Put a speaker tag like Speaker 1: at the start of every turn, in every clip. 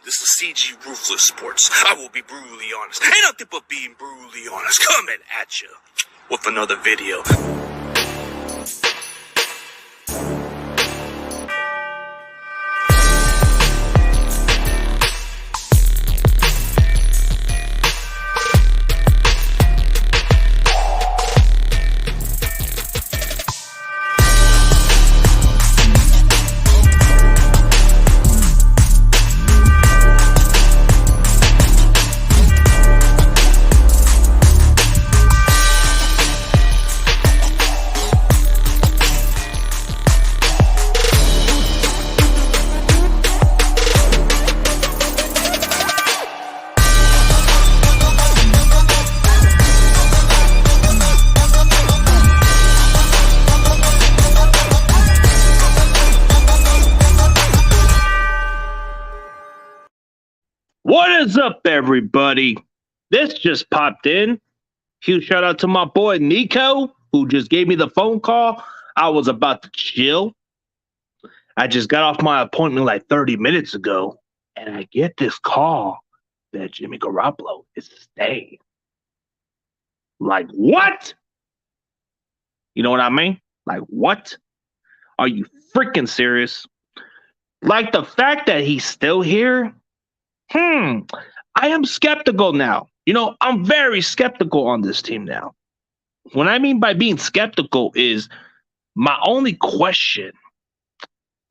Speaker 1: This is CG Ruthless Sports. I will be brutally honest. Ain't nothing but being brutally honest. Coming at you with another video.
Speaker 2: What is up, everybody? This just popped in. Huge shout out to my boy Nico, who just gave me the phone call. I was about to chill. I just got off my appointment like 30 minutes ago, and I get this call that Jimmy Garoppolo is staying. Like, what? You know what I mean? Like, what? Are you freaking serious? Like, the fact that he's still here? I am skeptical now. You know, I'm very skeptical on this team now. What I mean by being skeptical is my only question.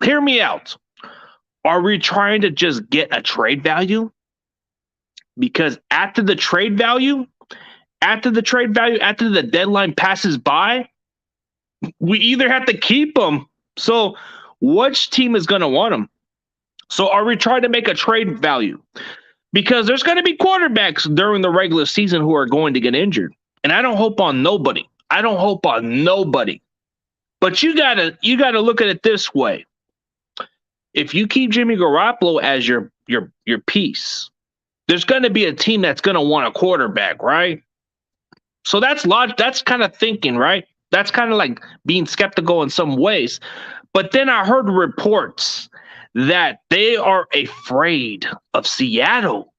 Speaker 2: Hear me out. Are we trying to just get a trade value? Because after the deadline passes by, we either have to keep them. So which team is going to want them? So are we trying to make a trade value? Because there's going to be quarterbacks during the regular season who are going to get injured. And I don't hope on nobody. But you gotta look at it this way. If you keep Jimmy Garoppolo as your piece, there's going to be a team that's going to want a quarterback, right? So that's kind of thinking, right? That's kind of like being skeptical in some ways. But then I heard reports that they are afraid of Seattle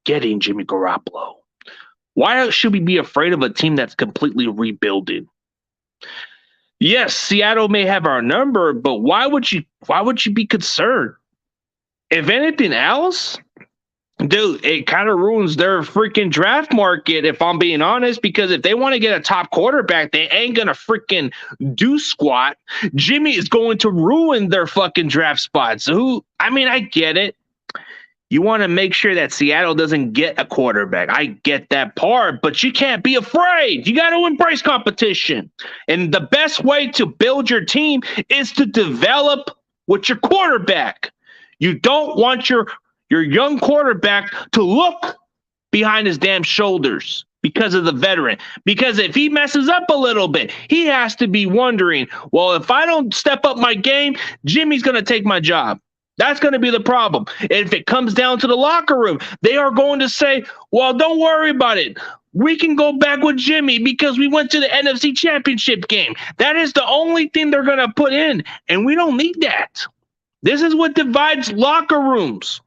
Speaker 2: getting Jimmy Garoppolo. Why should we be afraid of a team that's completely rebuilding? Yes, Seattle may have our number, but why would you be concerned? If anything else, dude, it kind of ruins their freaking draft market, if I'm being honest, because if they want to get a top quarterback, they ain't going to freaking do squat. Jimmy is going to ruin their fucking draft spots. I get it. You want to make sure that Seattle doesn't get a quarterback. I get that part, but you can't be afraid. You got to embrace competition. And the best way to build your team is to develop with your quarterback. You don't want your young quarterback to look behind his damn shoulders because of the veteran. Because if he messes up a little bit, he has to be wondering, well, if I don't step up my game, Jimmy's going to take my job. That's going to be the problem. And if it comes down to the locker room, they are going to say, well, don't worry about it. We can go back with Jimmy because we went to the NFC Championship game. That is the only thing they're going to put in, and we don't need that. This is what divides locker rooms.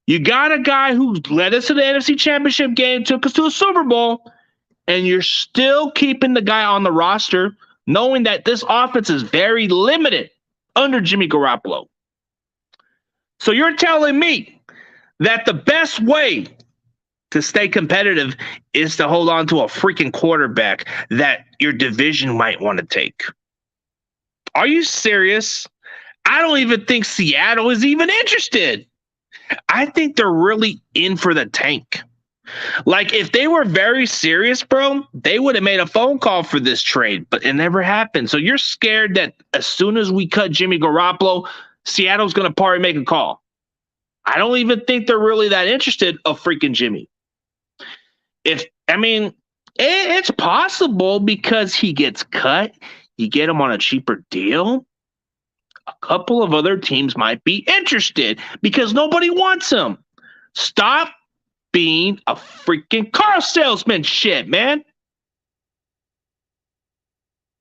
Speaker 2: You got a guy who led us to the NFC Championship game, took us to a Super Bowl, and you're still keeping the guy on the roster, knowing that this offense is very limited under Jimmy Garoppolo. So you're telling me that the best way to stay competitive is to hold on to a freaking quarterback that your division might want to take? Are you serious? I don't even think Seattle is even interested. I think they're really in for the tank. Like, if they were very serious, bro, they would have made a phone call for this trade, but it never happened. So you're scared that as soon as we cut Jimmy Garoppolo, Seattle's going to probably make a call. I don't even think they're really that interested of freaking Jimmy. It's possible because he gets cut. You get him on a cheaper deal. A couple of other teams might be interested because nobody wants him. Stop being a freaking car salesman shit, man.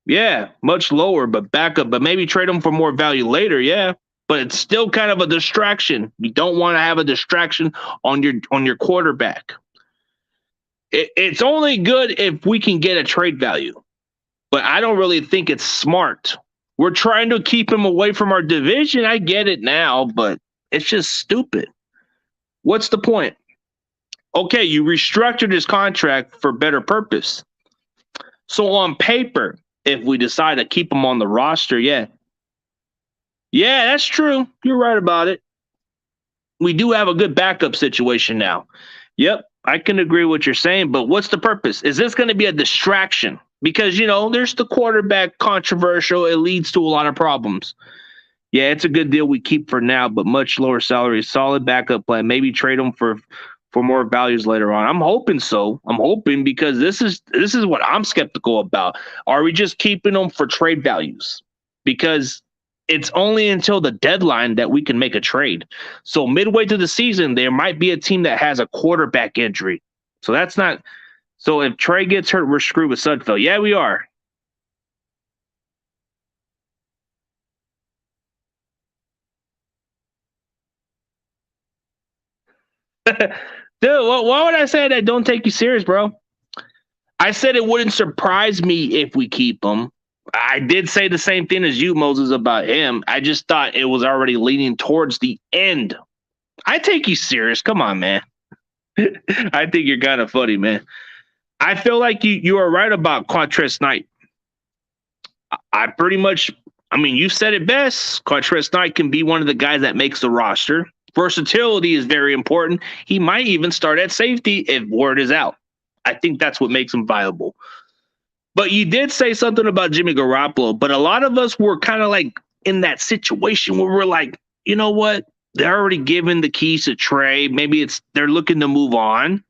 Speaker 2: Yeah, much lower, but backup. But maybe trade him for more value later, yeah. but it's still kind of a distraction. You don't want to have a distraction on your quarterback. It's only good if we can get a trade value, but I don't really think it's smart. We're trying to keep him away from our division. I get it now, but it's just stupid. What's the point? Okay, you restructured his contract for better purpose. So on paper, if we decide to keep him on the roster, yeah, that's true. You're right about it. We do have a good backup situation now. Yep, I can agree with what you're saying, but what's the purpose? Is this going to be a distraction? Because, there's the quarterback controversial. It leads to a lot of problems. Yeah, it's a good deal we keep for now, but much lower salary, solid backup plan. Maybe trade him for more values later on. I'm hoping so. I'm hoping because this is what I'm skeptical about. Are we just keeping them for trade values? Because it's only until the deadline that we can make a trade. So midway through the season, there might be a team that has a quarterback injury. So that's not. So if Trey gets hurt, we're screwed with Sudfeld. Yeah, we are. Dude, why would I say that? Don't take you serious, bro. I said it wouldn't surprise me if we keep him. I did say the same thing as you, Moses, about him. I just thought it was already leaning towards the end. I take you serious. Come on, man. I think you're kind of funny, man. I feel like you are right about Quantress Knight. You said it best. Quantress Knight can be one of the guys that makes the roster. Versatility is very important. He might even start at safety if word is out. I think that's what makes him viable. But you did say something about Jimmy Garoppolo, but a lot of us were kind of like in that situation where we're like, you know what? They're already given the keys to Trey. Maybe they're looking to move on.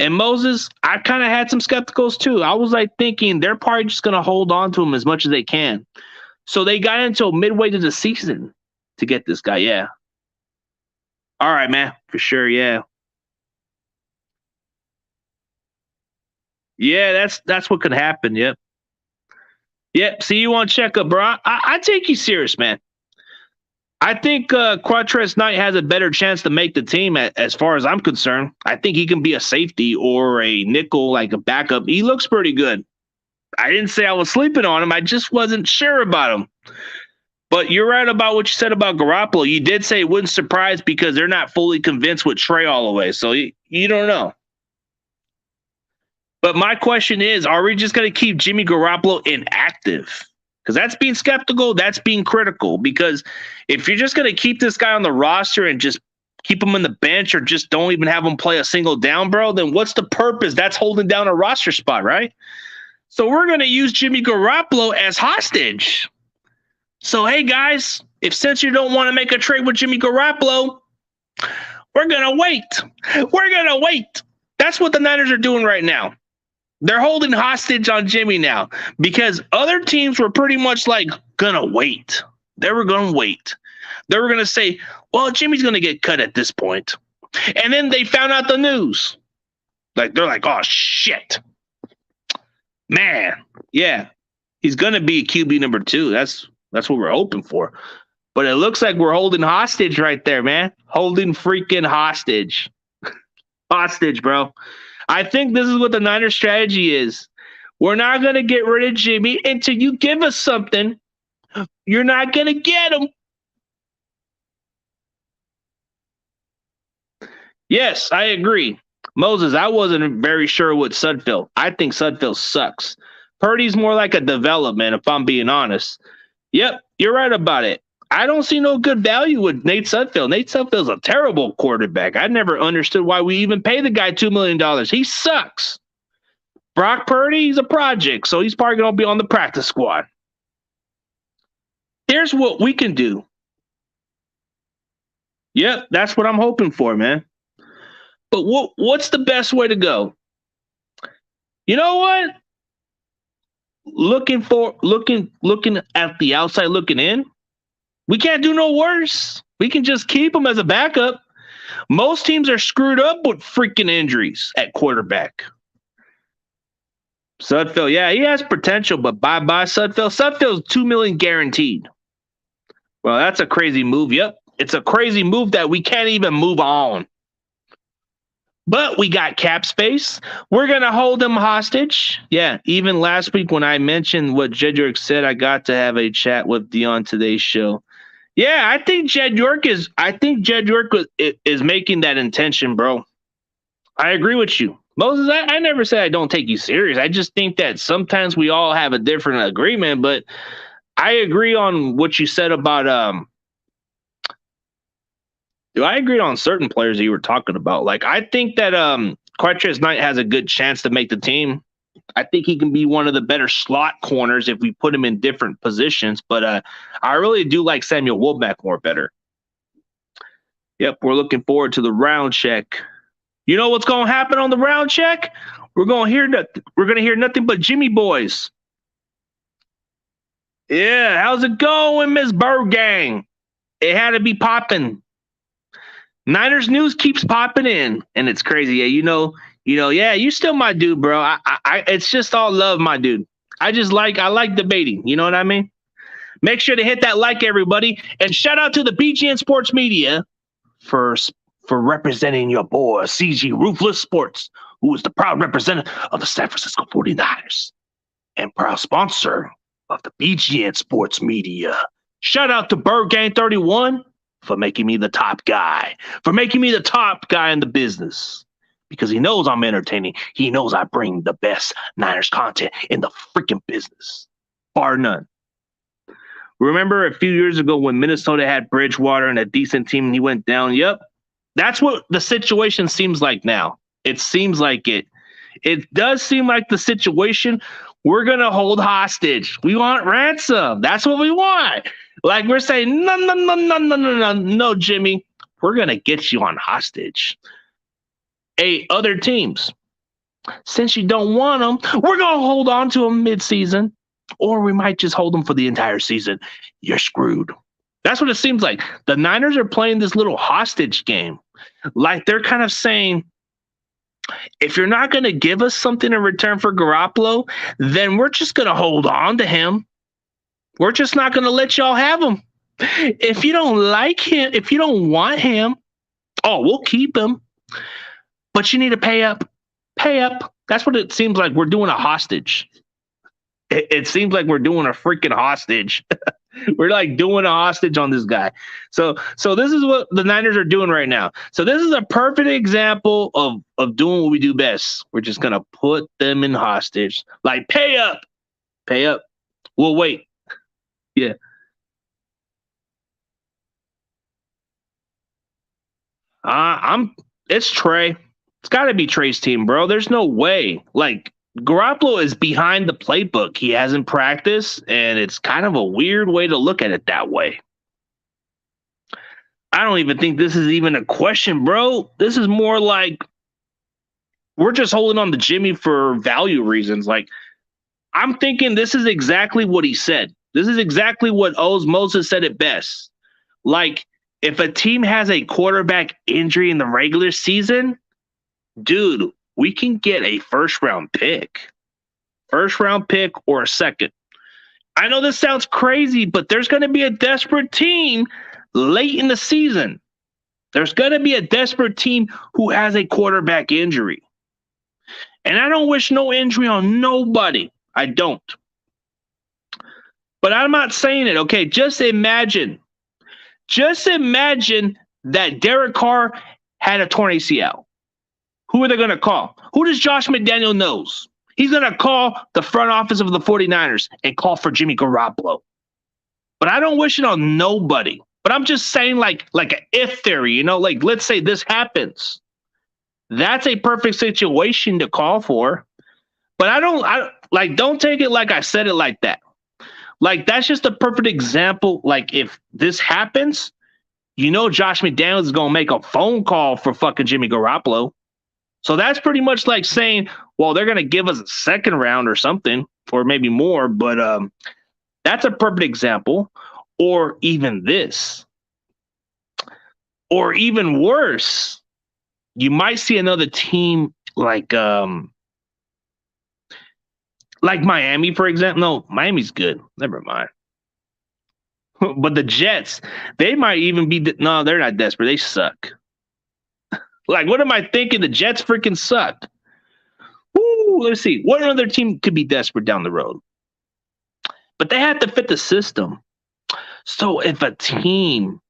Speaker 2: And Moses, I kind of had some skepticals too. I was like thinking they're probably just going to hold on to him as much as they can. So they got until midway to the season to get this guy. Yeah. All right, man. For sure. Yeah. Yeah, that's what could happen. Yep. Yep. See you on checkup, bro. I take you serious, man. I think Quantress Knight has a better chance to make the team as far as I'm concerned. I think he can be a safety or a nickel, like a backup. He looks pretty good. I didn't say I was sleeping on him. I just wasn't sure about him. But you're right about what you said about Garoppolo. You did say it wouldn't surprise because they're not fully convinced with Trey all the way. So you don't know. But my question is, are we just going to keep Jimmy Garoppolo inactive? Because that's being skeptical. That's being critical. Because if you're just going to keep this guy on the roster and just keep him on the bench or just don't even have him play a single down, bro, then what's the purpose? That's holding down a roster spot, right? So we're going to use Jimmy Garoppolo as hostage. So, hey, guys, since you don't want to make a trade with Jimmy Garoppolo, we're going to wait. We're going to wait. That's what the Niners are doing right now. They're holding hostage on Jimmy now because other teams were pretty much like going to wait. They were going to wait. They were going to say, well, Jimmy's going to get cut at this point. And then they found out the news. They're like, oh, shit. Man, yeah, he's going to be QB number 2. That's what we're hoping for. But it looks like we're holding hostage right there, man. Holding freaking hostage. Hostage, bro. I think this is what the Niners strategy is. We're not going to get rid of Jimmy until you give us something. You're not going to get him. Yes, I agree. Moses, I wasn't very sure with Sudfeld. I think Sudfeld sucks. Purdy's more like a development, if I'm being honest. Yep, you're right about it. I don't see no good value with Nate Sudfeld. Nate Sudfeld's a terrible quarterback. I never understood why we even pay the guy $2 million. He sucks. Brock Purdy, he's a project, so he's probably going to be on the practice squad. Here's what we can do. Yep, that's what I'm hoping for, man. But what's the best way to go? You know what? Looking at the outside looking in, we can't do no worse. We can just keep him as a backup. Most teams are screwed up with freaking injuries at quarterback. Sudfeld, yeah, he has potential, but bye-bye Sudfeld. Sudfeld's $2 million guaranteed. Well, that's a crazy move. Yep. It's a crazy move that we can't even move on. But we got cap space. We're going to hold them hostage. Yeah. Even last week when I mentioned what Jedrick said, I got to have a chat with Dion today's show. Yeah, I think Jed York is making that intention, bro. I agree with you. Moses, I never said I don't take you serious. I just think that sometimes we all have a different agreement, but I agree on what you said about I agreed on certain players that you were talking about. Like I think that Quatrez Knight has a good chance to make the team. I think he can be one of the better slot corners if we put him in different positions, but I really do like Samuel Womack more better. Yep, we're looking forward to the round check. You know what's going to happen on the round check? We're going to hear nothing but Jimmy boys. Yeah, how's it going, Miss Bird Gang? It had to be popping. Niners news keeps popping in, and it's crazy. Yeah, yeah, you still my dude, bro. It's just all love, my dude. I like debating. You know what I mean? Make sure to hit that like, everybody, and shout out to the BGN Sports Media for representing your boy CG Ruthless Sports, who is the proud representative of the San Francisco 49ers and proud sponsor of the BGN Sports Media. Shout out to Bird Gang 31 for making me the top guy, in the business. Because he knows I'm entertaining. He knows I bring the best Niners content in the freaking business. Bar none. Remember a few years ago when Minnesota had Bridgewater and a decent team and he went down? Yep. That's what the situation seems like now. It seems like it. It does seem like the situation we're going to hold hostage. We want ransom. That's what we want. Like we're saying, no, Jimmy. We're going to get you on hostage. Hey, other teams, since you don't want them, we're going to hold on to them midseason, or we might just hold them for the entire season. You're screwed. That's what it seems like. The Niners are playing this little hostage game. Like they're kind of saying, if you're not going to give us something in return for Garoppolo, then we're just going to hold on to him. We're just not going to let y'all have him. If you don't like him, if you don't want him, we'll keep him. But you need to pay up. Pay up. That's what it seems like. We're doing a hostage. It seems like we're doing a freaking hostage. We're like doing a hostage on this guy. So this is what the Niners are doing right now. So this is a perfect example of doing what we do best. We're just going to put them in hostage. Like, pay up. Pay up. We'll wait. Yeah. It's Trey. It's got to be Trey's team, bro. There's no way. Like, Garoppolo is behind the playbook. He hasn't practiced, and it's kind of a weird way to look at it that way. I don't even think this is even a question, bro. This is more like we're just holding on to Jimmy for value reasons. Like, I'm thinking this is exactly what he said. This is exactly what Moses said it best. Like, if a team has a quarterback injury in the regular season, dude, we can get a first-round pick or a second. I know this sounds crazy, but there's going to be a desperate team late in the season. There's going to be a desperate team who has a quarterback injury. And I don't wish no injury on nobody. I don't. But I'm not saying it, okay? Just imagine that Derek Carr had a torn ACL. Who are they going to call? Who does Josh McDaniel knows? He's going to call the front office of the 49ers and call for Jimmy Garoppolo. But I don't wish it on nobody. But I'm just saying like an if theory, like let's say this happens. That's a perfect situation to call for. But don't take it like I said it like that. Like that's just a perfect example. Like if this happens, Josh McDaniels is going to make a phone call for fucking Jimmy Garoppolo. So that's pretty much like saying, well, they're going to give us a second round or something, or maybe more. But that's a perfect example. Or even this. Or even worse, you might see another team like Miami, for example. No, Miami's good. Never mind. But the Jets, they might even be. No, they're not desperate. They suck. Like, what am I thinking? The Jets freaking suck. Ooh, let's see. What other team could be desperate down the road? But they have to fit the system. So if a team,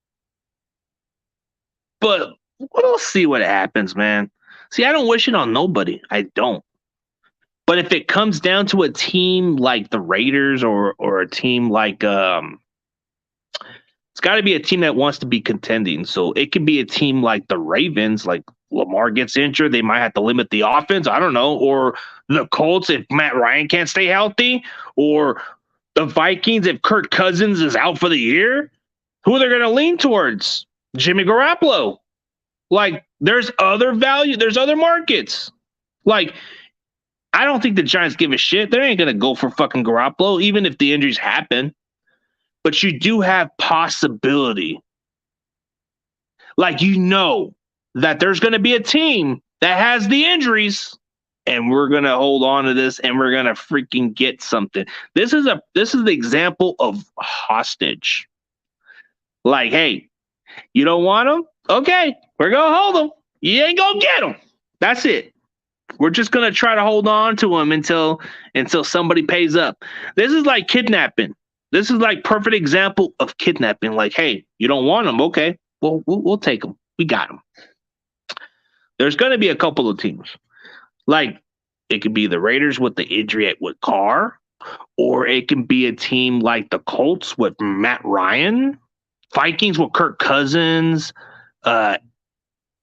Speaker 2: but we'll see what happens, man. See, I don't wish it on nobody. I don't. But if it comes down to a team like the Raiders or a team like it's got to be a team that wants to be contending. So it could be a team like the Ravens, like Lamar gets injured, they might have to limit the offense. I don't know. Or the Colts if Matt Ryan can't stay healthy, or the Vikings if Kirk Cousins is out for the year. Who are they going to lean towards? Jimmy Garoppolo. Like, there's other value. There's other markets. Like, I don't think the Giants give a shit. They ain't going to go for fucking Garoppolo, even if the injuries happen. But you do have possibility. Like, you know that there's going to be a team that has the injuries, and we're going to hold on to this, and we're going to freaking get something. This is the example of hostage. Like, hey, you don't want them? Okay, we're going to hold them. You ain't going to get them. That's it. We're just going to try to hold on to them until somebody pays up. This is like kidnapping. This is like perfect example of kidnapping. Like, hey, you don't want them? Okay, well, we'll take them. We got them. There's going to be a couple of teams. Like, it could be the Raiders with the injury with Carr, or it can be a team like the Colts with Matt Ryan, Vikings with Kirk Cousins,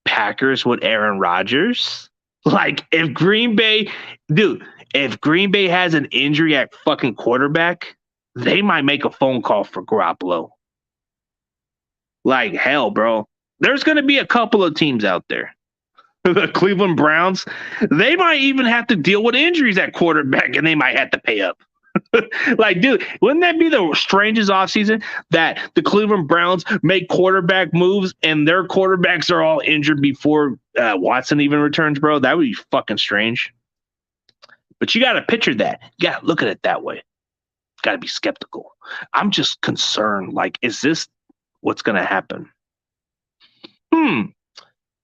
Speaker 2: Packers with Aaron Rodgers. Like, if Green Bay has an injury at fucking quarterback, they might make a phone call for Garoppolo. Like, hell, bro. There's going to be a couple of teams out there. The Cleveland Browns, they might even have to deal with injuries at quarterback, and they might have to pay up. Like, dude, wouldn't that be the strangest offseason that the Cleveland Browns make quarterback moves and their quarterbacks are all injured before Watson even returns, bro? That would be fucking strange. But you got to picture that. You got to look at it that way. Got to be skeptical. I'm just concerned. Like, is this what's going to happen?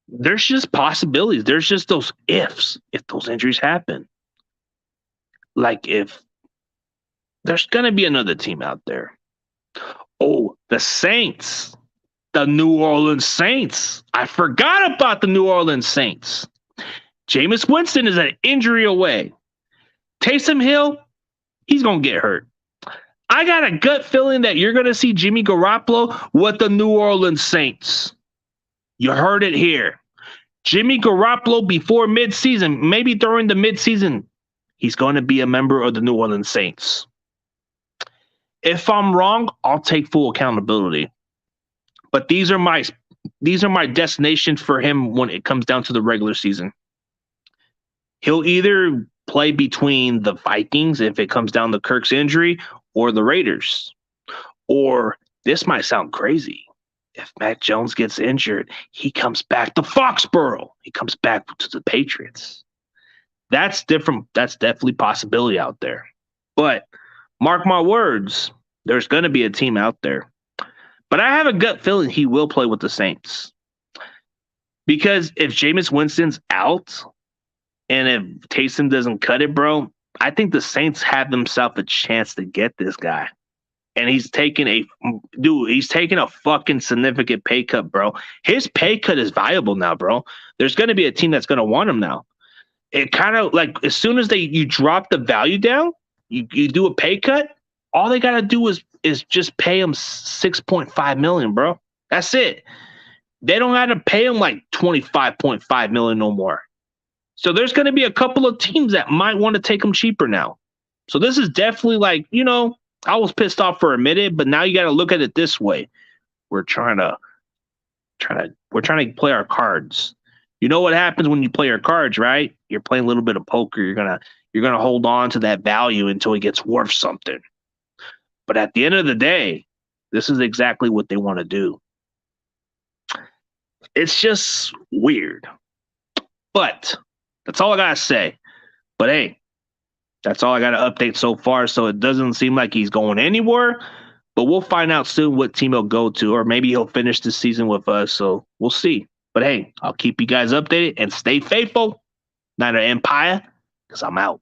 Speaker 2: There's just possibilities. There's just those ifs if those injuries happen. Like, if there's going to be another team out there. Oh, the Saints. The New Orleans Saints. I forgot about the New Orleans Saints. Jameis Winston is an injury away. Taysom Hill, he's going to get hurt. I got a gut feeling that you're going to see Jimmy Garoppolo with the New Orleans Saints. You heard it here. Jimmy Garoppolo before midseason, maybe during the midseason, he's going to be a member of the New Orleans Saints. If I'm wrong, I'll take full accountability. But these are my destinations for him when it comes down to the regular season. He'll either play between the Vikings if it comes down to Kirk's injury, or the Raiders. Or this might sound crazy. If Mac Jones gets injured, he comes back to Foxborough. He comes back to the Patriots. That's different. That's definitely a possibility out there. But mark my words, there's going to be a team out there. But I have a gut feeling he will play with the Saints. Because if Jameis Winston's out and if Taysom doesn't cut it, bro, I think the Saints have themselves a chance to get this guy. And he's taking a fucking significant pay cut, bro. His pay cut is viable now, bro. There's going to be a team that's going to want him now. It kind of like as soon as you drop the value down, you do a pay cut, all they got to do is just pay him $6.5 million, bro. That's it. They don't have to pay him like $25.5 million no more. So there's going to be a couple of teams that might want to take him cheaper now. So this is definitely like, I was pissed off for a minute, but now you got to look at it this way. We're trying to play our cards. You know what happens when you play your cards, right? You're playing a little bit of poker. You're gonna hold on to that value until it gets worth something. But at the end of the day, this is exactly what they want to do. It's just weird. But that's all I gotta say. But hey, that's all I got to update so far. So it doesn't seem like he's going anywhere. But we'll find out soon what team he'll go to, or maybe he'll finish the season with us. So we'll see. But hey, I'll keep you guys updated and stay faithful. Niner Empire, because I'm out.